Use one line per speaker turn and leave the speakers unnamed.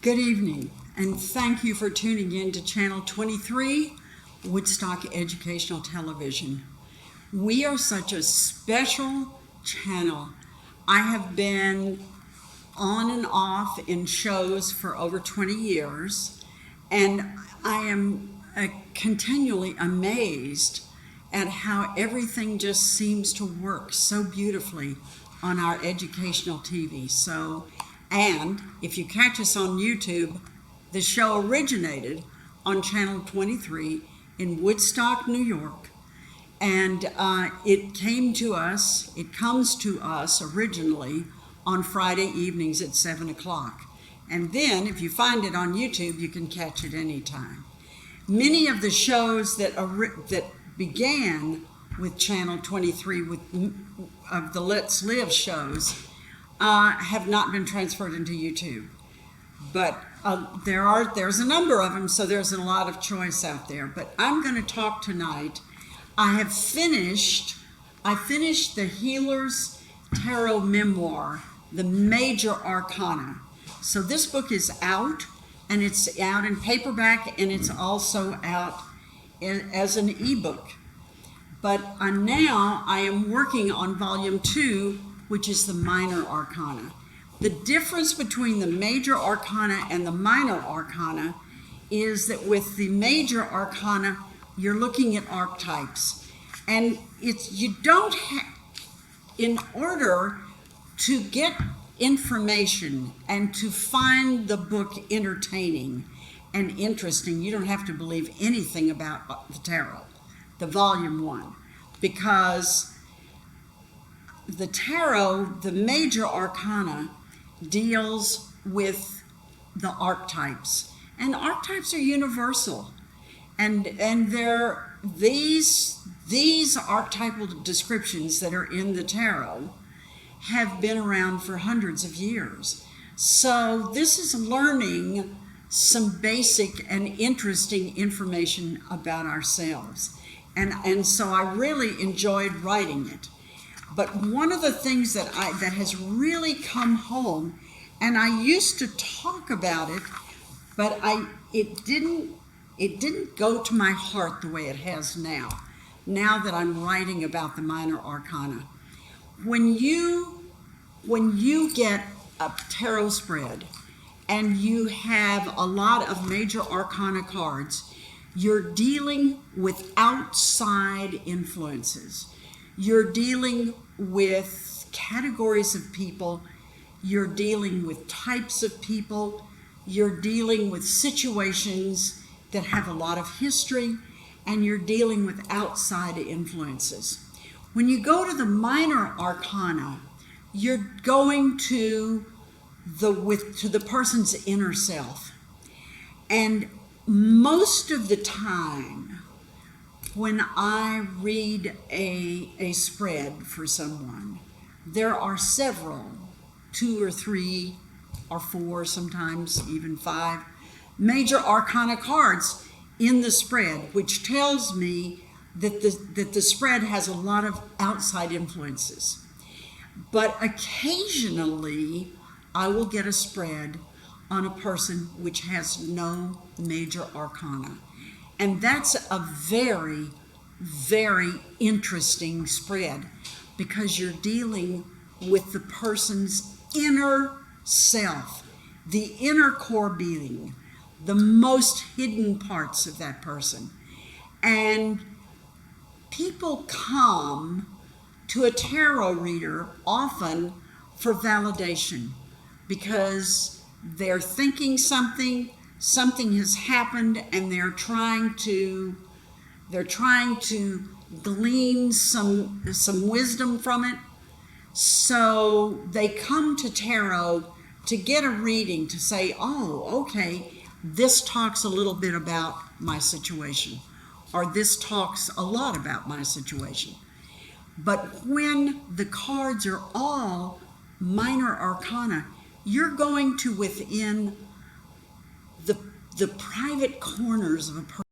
Good evening, and thank you for tuning in to Channel 23, Woodstock Educational Television. We are such a special channel. I have been on and off in shows for over 20 years, and I am continually amazed at how everything just seems to work so beautifully on our educational TV. And if you catch us on YouTube, the show originated on Channel 23 in Woodstock, New York. And it comes to us originally on Friday evenings at 7 o'clock. And then if you find it on YouTube, you can catch it anytime. Many of the shows that began with Channel 23 of the Let's Live shows have not been transferred into YouTube. But there's a number of them, so there's a lot of choice out there. But I'm going to talk tonight. I finished the Healer's Tarot Memoir, The Major Arcana. So this book is out, and it's out in paperback, and it's also out as an ebook. But now I am working on Volume 2, which is the Minor Arcana. The difference between the Major Arcana and the Minor Arcana is that with the Major Arcana, you're looking at archetypes. And in order to get information and to find the book entertaining and interesting, you don't have to believe anything about the tarot, the Volume 1, because the tarot, the Major Arcana, deals with the archetypes. And archetypes are universal. And these archetypal descriptions that are in the tarot have been around for hundreds of years. So this is learning some basic and interesting information about ourselves. And so I really enjoyed writing it. But one of the things that has really come home, and I used to talk about it, but it didn't go to my heart the way it has now that I'm writing about the Minor Arcana. When you get a tarot spread and you have a lot of Major Arcana cards, you're dealing with outside influences. You're dealing with categories of people, you're dealing with types of people, you're dealing with situations that have a lot of history, and you're dealing with outside influences. When you go to the Minor Arcana, you're going to the person's inner self. And most of the time, when I read a spread for someone, there are several, 2 or 3 or 4, sometimes even 5, Major Arcana cards in the spread, which tells me that the spread has a lot of outside influences. But occasionally, I will get a spread on a person which has no Major Arcana. And that's a very, very interesting spread, because you're dealing with the person's inner self, the inner core being, the most hidden parts of that person. And people come to a tarot reader often for validation, because they're thinking something has happened, and they're trying to glean some wisdom from it. So they come to tarot to get a reading, to say, oh, okay, this talks a little bit about my situation, or this talks a lot about my situation. But when the cards are all Minor Arcana, you're going to within the private corners of a person.